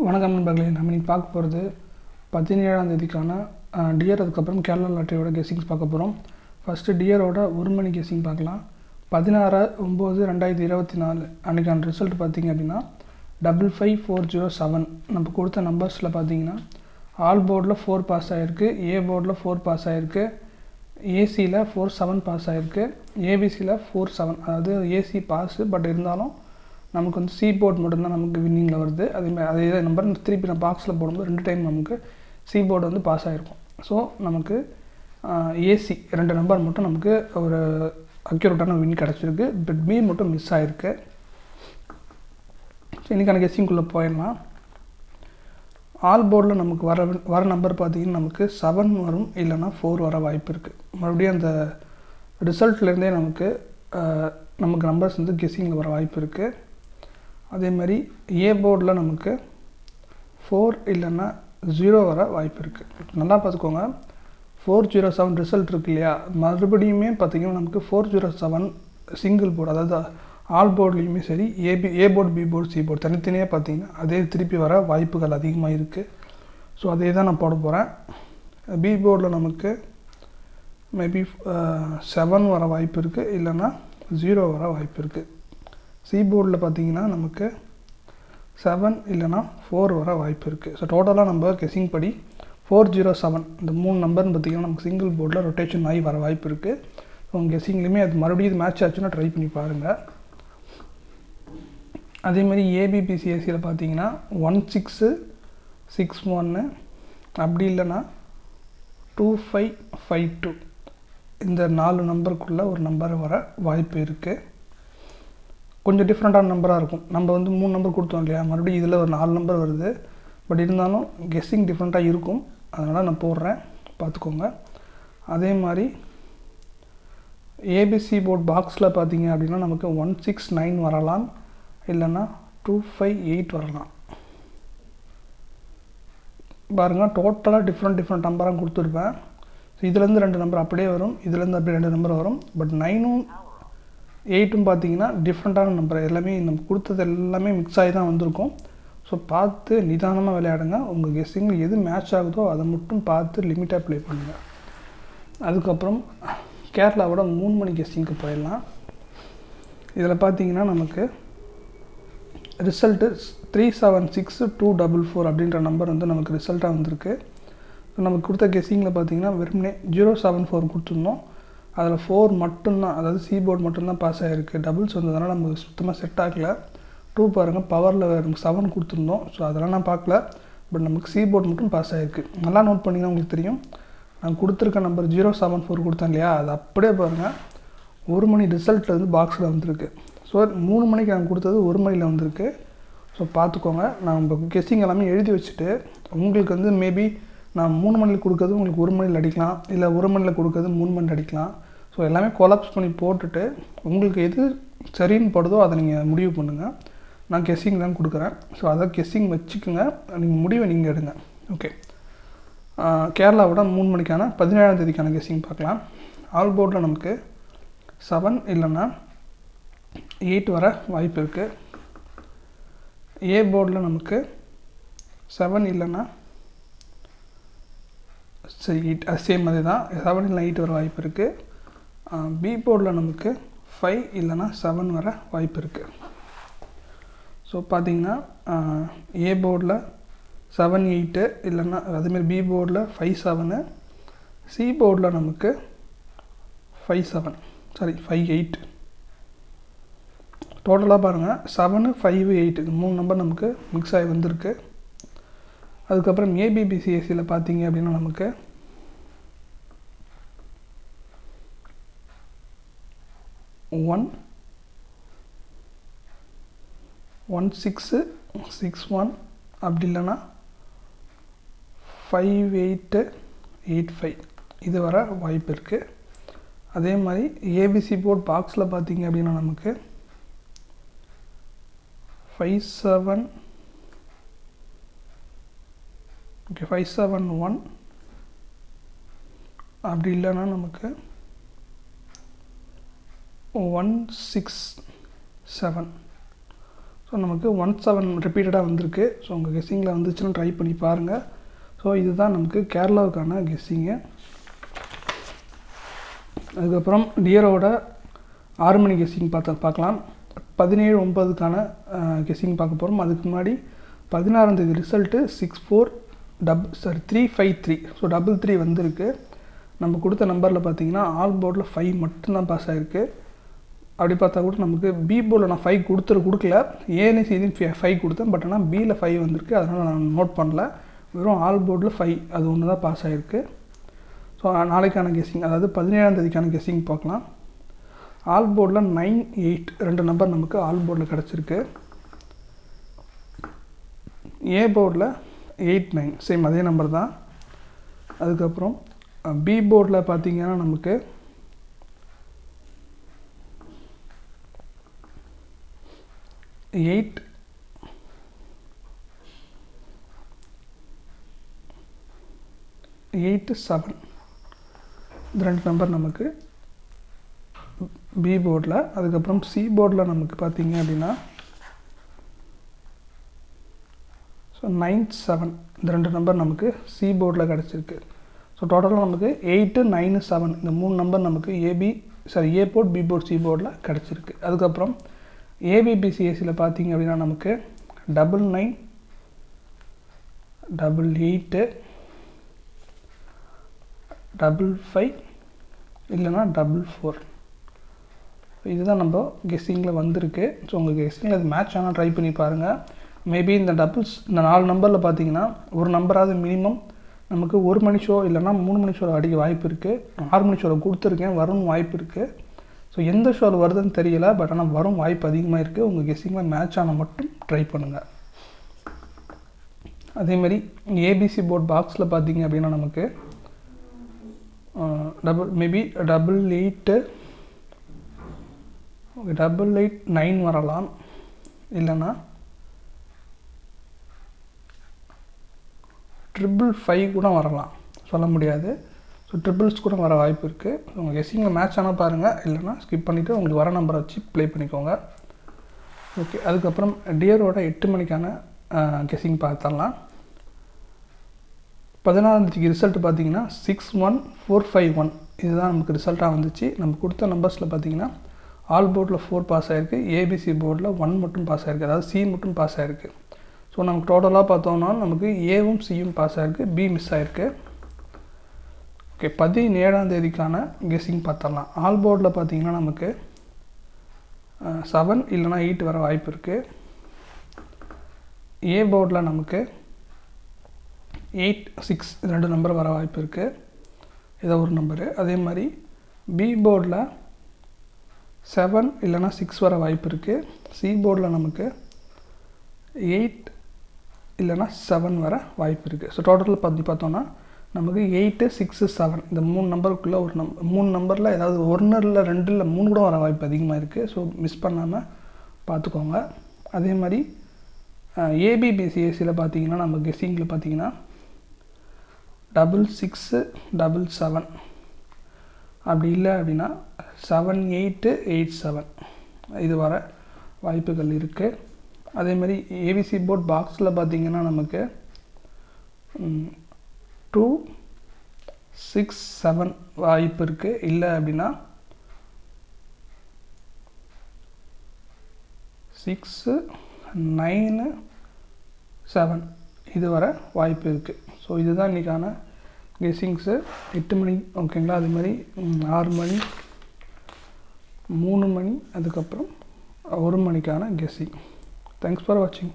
வணக்கம் நண்பர்களே, நம்ம இன்னைக்கு பார்க்க போகிறது 17ஆம் தேதிக்கான டியர், அதுக்கப்புறம் கேரளா லாட்டரியோட கெஸ்ஸிங்ஸ் பார்க்க போகிறோம். ஃபஸ்ட்டு டியரோட ஒரு மணி கெஸ்ஸிங் பார்க்கலாம். 16/9/2024 அன்றைக்கான ரிசல்ட் பார்த்திங்க அப்படின்னா 55407. நம்ம கொடுத்த நம்பர்ஸில் பார்த்திங்கன்னா ஆல் போர்டில் 4 பாஸ் ஆகிருக்கு, ஏ போர்டில் 4 பாஸ் ஆகிருக்கு, ஏசியில் 47 பாஸ் ஆகிருக்கு, ஏபிசியில் 47. அதாவது ஏசி பாஸு, பட் இருந்தாலும் நமக்கு வந்து சி போர்டு மட்டும்தான் நமக்கு வின்னிங்கில் வருது. அதே நம்பர் திருப்பி நான் பாக்ஸில் போடும்போது 2 டைம் நமக்கு சி போர்டு வந்து பாஸ் ஆகிருக்கும். ஸோ நமக்கு ஏசி 2 நம்பர் மட்டும் நமக்கு ஒரு அக்யூரேட்டான வின் கிடச்சிருக்கு. பட் பி மட்டும் மிஸ் ஆகிருக்கு. ஸோ இன்றைக்கான கெஸ்ஸிங்குள்ளே போயிடலாம். ஆல் போர்டில் நமக்கு வர நம்பர் பார்த்திங்கன்னா நமக்கு 7 வரும், இல்லைனா 4 வர வாய்ப்பு இருக்குது. மறுபடியும் அந்த ரிசல்ட்லேருந்தே நமக்கு நம்பர்ஸ் வந்து கெஸ்ஸிங்கில் வர வாய்ப்பு இருக்குது. அதே மாதிரி ஏ போர்டில் நமக்கு 4 இல்லைன்னா 0 வர வாய்ப்பு இருக்குது. நல்லா பார்த்துக்கோங்க, 407 ரிசல்ட் இருக்கு இல்லையா, மறுபடியுமே பார்த்திங்கன்னா நமக்கு 407 சிங்கிள் போர்டு, அதாவது ஆல் போர்ட்லேயுமே சரி, A board, B board, C board தனித்தனியாக பார்த்திங்கன்னா அதே திருப்பி வர வாய்ப்புகள் அதிகமாக இருக்குது. ஸோ அதே தான் நான் போட போகிறேன். பி போர்டில் நமக்கு மேபி 7 வர வாய்ப்பு இருக்குது, இல்லைன்னா 0 வர வாய்ப்பு இருக்குது. சி போர்டில் பார்த்திங்கன்னா நமக்கு 7 இல்லைனா 4 வர வாய்ப்பு இருக்குது. ஸோ டோட்டலாக நம்ம கெஸ்ஸிங் படி 407 இந்த 3 நம்பர்னு பார்த்திங்கன்னா நமக்கு சிங்கிள் போர்டில் ரொட்டேஷன் ஆகி வர வாய்ப்பு இருக்குது. ஸோ உங்கள் கெஸ்ஸிங்லேயுமே அது மறுபடியும் இது மேட்ச் ஆச்சுன்னா ட்ரை பண்ணி பாருங்கள். அதேமாதிரி ஏபிபிசிஎஸ்சியில் பார்த்திங்கன்னா 1661, அப்படி இல்லைன்னா 2552 இந்த 4 நம்பருக்குள்ளே ஒரு நம்பர் வர வாய்ப்பு இருக்குது. கொஞ்சம் டிஃப்ரெண்ட்டான நம்பராக இருக்கும். நம்ம வந்து 3 நம்பர் கொடுத்தோம் இல்லையா, மறுபடியும் இதில் ஒரு 4 நம்பர் வருது. பட் இருந்தாலும் கெஸ்ஸிங் டிஃப்ரெண்ட்டாக இருக்கும், அதனால் நான் போடுறேன், பார்த்துக்கோங்க. அதே மாதிரி ஏபிசி போர்ட் பாக்ஸில் பார்த்திங்க அப்படின்னா நமக்கு 169 வரலாம், இல்லைன்னா 258 வரலாம். பாருங்கள், டோட்டலாக டிஃப்ரெண்ட் நம்பராக கொடுத்துருப்பேன். ஸோ இதுலேருந்து 2 நம்பர் அப்படியே வரும், இதுலேருந்து அப்படியே 2 நம்பர் வரும். பட் 9ம் 8ம் பார்த்திங்கன்னா டிஃப்ரெண்ட்டான நம்பர், எல்லாமே நம்ம கொடுத்தது எல்லாமே மிக்ஸ் ஆகி தான் வந்திருக்கும். ஸோ பார்த்து நிதானமாக விளையாடுங்க. உங்கள் கெஸ்ஸிங்கில் எது மேட்ச் ஆகுதோ அதை மட்டும் பார்த்து லிமிட்டாக ப்ளே பண்ணுங்கள். அதுக்கப்புறம் கேரளாவோட 3 மணி கெஸ்ஸிங்க்கு போயிடலாம். இதில் பார்த்திங்கன்னா நமக்கு ரிசல்ட்டு 376244 அப்படின்ற நம்பர் வந்து நமக்கு ரிசல்ட்டாக வந்திருக்கு. நமக்கு கொடுத்த கெஸ்ஸிங்கில் பார்த்திங்கன்னா வெறுமனே 074 கொடுத்துருந்தோம். அதில் 4 மட்டும்தான், அதாவது சி போர்டு மட்டும்தான் பாஸ் ஆகிருக்கு. டபுள்ஸ் வந்ததுனால நமக்கு சுத்தமாக செட் ஆகலை. 2 பாருங்கள், பவரில் நமக்கு 7 கொடுத்துருந்தோம். ஸோ அதெல்லாம் நான் பார்க்கல. பட் நமக்கு சி போர்டு மட்டும் பாஸ் ஆகிருக்கு. நல்லா நோட் பண்ணிங்கன்னா உங்களுக்கு தெரியும். நான் கொடுத்துருக்க நம்பர் 074 கொடுத்தேன் இல்லையா, அது அப்படியே பாருங்கள் 1 மணி ரிசல்ட்டில் வந்து பாக்ஸில் வந்திருக்கு. ஸோ 3 மணிக்கு நான் கொடுத்தது 1 மணியில் வந்திருக்கு. ஸோ பார்த்துக்கோங்க. நான் நம்ம கெஸ்ஸிங் எல்லாமே எழுதி வச்சுட்டு உங்களுக்கு வந்து மேபி நான் 3 மணியில் கொடுக்குறது உங்களுக்கு 1 மணியில் அடிக்கலாம், இல்லை 1 மணியில் கொடுக்குறது 3 மணியில் அடிக்கலாம். ஸோ எல்லாமே கொலாப்ஸ் பண்ணி போட்டுட்டு உங்களுக்கு எது சரின்னு படுதோ அதை நீங்கள் முடிவு பண்ணுங்கள். நான் கெஸ்ஸிங் தான் கொடுக்குறேன். ஸோ அதை கெஸ்ஸிங் வச்சுக்கோங்க, நீங்கள் முடிவை நீங்கள் எடுங்க. ஓகே, கேரளாவோட 3 மணிக்கான 17ஆம் தேதிக்கான கெஸ்ஸிங் பார்க்கலாம். ஆல் போர்டில் நமக்கு 7 இல்லைன்னா 8 வர வாய்ப்பு இருக்குது. ஏ போர்டில் நமக்கு 7 இல்லைன்னா சரி 8, சேம் அதே தான், 7 இல்லைனா 8 வர வாய்ப்பு இருக்குது. பி போர்டில் நமக்கு 5 இல்லைனா 7 வர வாய்ப்பு இருக்குது. ஸோ பார்த்திங்கன்னா ஏ போர்டில் 7, 8 இல்லைன்னா அதேமாதிரி பி போர்டில் 5, 7, சி போர்டில் நமக்கு 5, 7 சாரி 5, 8. டோட்டலாக பாருங்கள் 7, 5, 8 இந்த 3 நம்பர் நமக்கு மிக்ஸ் ஆகி வந்திருக்கு. அதுக்கப்புறம் ஏபிபிசிஎஸ்சியில் பார்த்திங்க அப்படின்னா நமக்கு 1661, அப்படி இல்லைன்னா 5885 இது வர வாய்ப்பு இருக்குது. அதே மாதிரி ஏபிசி போர்ட் பாக்ஸில் பார்த்திங்க அப்படின்னா நமக்கு 571, அப்படி இல்லைன்னா நமக்கு 167. ஸோ ஸோ நமக்கு 17 ரிப்பீட்டடாக வந்திருக்கு. ஸோ உங்கள் கெஸ்ஸிங்கில் வந்துச்சுன்னா ட்ரை பண்ணி பாருங்கள். ஸோ இதுதான் நமக்கு கேரளாவுக்கான கெஸ்ஸிங்கு. அதுக்கப்புறம் டியரோட 6 மணி கெஸ்ஸிங் பார்க்கலாம். 17/9க்கான கெஸ்ஸிங் பார்க்க போகிறோம். அதுக்கு முன்னாடி 16ஆம் தேதி ரிசல்ட்டு 353. ஸோ 33 வந்திருக்கு. நம்ம கொடுத்த நம்பரில் பார்த்தீங்கன்னா ஆல் போர்டில் 5 மட்டும்தான் பாஸ் ஆகிருக்கு. அப்படி பார்த்தா கூட நமக்கு பி போர்டில் நான் 5 கொடுக்கல. ஏன்னு சின்னு 5 கொடுத்தேன். பட் ஆனால் பியில் 5 வந்திருக்கு. அதனால் நான் நோட் பண்ணல. வெறும் ஆல் போர்டில் 5 அது ஒன்று தான் பாஸ் ஆகிருக்கு. ஸோ நாளைக்கான கெஸ்ஸிங், அதாவது 17ஆம் தேதிக்கான கெஸ்ஸிங் பார்க்கலாம். ஆல் போர்டில் 9, 8 2 நம்பர் நமக்கு ஆல் போர்டில் கிடச்சிருக்கு. ஏ போர்டில் 8, 9 சேம் அதே நம்பர் தான். அதுக்கப்புறம் பி போர்டில் பார்த்தீங்கன்னா நமக்கு 8, 7 இந்த 2 நம்பர் நமக்கு பி போர்டில். அதுக்கப்புறம் சி போர்டில் நமக்கு பார்த்தீங்க அப்படின்னா 9, 7 இந்த 2 நம்பர் நமக்கு சி போர்டில் கிடச்சிருக்கு. ஸோ டோட்டலாக நமக்கு 8, 9, 7 இந்த 3 நம்பர் நமக்கு ஏ போர்ட், பி போர்ட், சி போர்டில் கிடச்சிருக்கு. அதுக்கப்புறம் ஏபிபிசிஎஸ்சியில் பார்த்தீங்க அப்படின்னா நமக்கு 99, 88, 55 இல்லைனா 44 இதுதான் நம்ம கெஸ்ஸிங்கில் வந்திருக்கு. ஸோ உங்கள் கெஸ்ஸிங்கில் அது மேட்ச் ஆனால் ட்ரை பண்ணி பாருங்கள். மேபி இந்த டபுள்ஸ் இந்த 4 நம்பரில் பார்த்தீங்கன்னா ஒரு நம்பராவது மினிமம் நமக்கு 1 மணி ஷோ இல்லைனா 3 மணி ஷோவில் அடிக்க வாய்ப்பு இருக்குது. 6 மணி ஷோவில் கொடுத்துருக்கேன், வரும் வாய்ப்பு இருக்குது. ஸோ எந்த ஷோவில் வருதுன்னு தெரியல. பட் ஆனால் வரும் வாய்ப்பு அதிகமாக இருக்குது. உங்கள் கெஸ்ஸிங்கில் மேட்ச் ஆனால் மட்டும் ட்ரை பண்ணுங்கள். அதேமாதிரி ஏபிசி போர்ட் பாக்ஸில் பார்த்தீங்க அப்படின்னா நமக்கு மேபி 88, 9 வரலாம். இல்லைன்னா 555 கூட வரலாம், சொல்ல முடியாது. ஸோ ட்ரிபிள்ஸ் கூட வர வாய்ப்பு இருக்குது. உங்கள் கெஸ்ஸிங்கில் மேட்ச் ஆனால் பாருங்கள். இல்லைனா ஸ்கிப் பண்ணிவிட்டு உங்களுக்கு வர நம்பரை வச்சு ப்ளே பண்ணிக்கோங்க. ஓகே. அதுக்கப்புறம் டியரோட 8 மணிக்கான கெஸ்ஸிங் பார்த்துடலாம். 16ஆம் தேதிக்கு ரிசல்ட் பார்த்தீங்கன்னா 61451 இதுதான் நமக்கு ரிசல்ட்டாக வந்துச்சு. நம்ம கொடுத்த நம்பர்ஸில் பார்த்தீங்கன்னா ஆல் போர்டில் 4 பாஸ் ஆகிருக்கு. ஏபிசி போர்டில் 1 மட்டும் பாஸ் ஆகிருக்கு, அதாவது சி மட்டும் பாஸ் ஆகிருக்கு. ஸோ நமக்கு டோட்டலாக பார்த்தோம்னா நமக்கு ஏவும் சியும் பாஸ் ஆகிருக்கு, பி மிஸ் ஆகிருக்கு. ஓகே. 17ஆம் தேதிக்கான கெஸ்ஸிங் பார்த்துடலாம். ஆல் போர்டில் பார்த்தீங்கன்னா நமக்கு 7 இல்லைனா 8 வர வாய்ப்பு இருக்குது. ஏ போர்டில் நமக்கு 8, 6 2 நம்பர் வர வாய்ப்பு இருக்குது, ஏதோ ஒரு நம்பரு. அதே மாதிரி பி போர்டில் 7 இல்லைனா 6 வர வாய்ப்பு இருக்குது. சி போர்டில் நமக்கு 8 இல்லைனா 7 வர வாய்ப்பு இருக்குது. ஸோ டோட்டலில் பார்த்தோன்னா நமக்கு 8, 6, 7 இந்த 3 நம்பருக்குள்ளே ஒரு 3 நம்பரில் ஏதாவது 1 இல்லை 2 இல்லை 3 கூட வர வாய்ப்பு அதிகமாக இருக்குது. ஸோ மிஸ் பண்ணாமல் பார்த்துக்கோங்க. அதே மாதிரி ஏபிபிசிஎஸ்சியில் பார்த்தீங்கன்னா நம்ம கெஸ்ஸிங்கில் பார்த்தீங்கன்னா 66, 77 அப்படி இல்லை அப்படின்னா 7887 இது வர வாய்ப்புகள் இருக்குது. அதேமாதிரி ஏபிசி போர்ட் பாக்ஸில் பார்த்திங்கன்னா நமக்கு 2, 6, 7 வாய்ப்பு இருக்குது. இல்லை அப்படின்னா 6, 9, 7 இது வர வாய்ப்பு இருக்குது. ஸோ இதுதான் இன்றைக்கான கெஸ்ஸிங்ஸு. 8 மணி ஓகேங்களா. அதே மாதிரி 6 மணி, 3 மணி, அதுக்கப்புறம் 1 மணிக்கான கெஸ்ஸிங். தேங்க்ஸ் ஃபார் வாட்சிங்.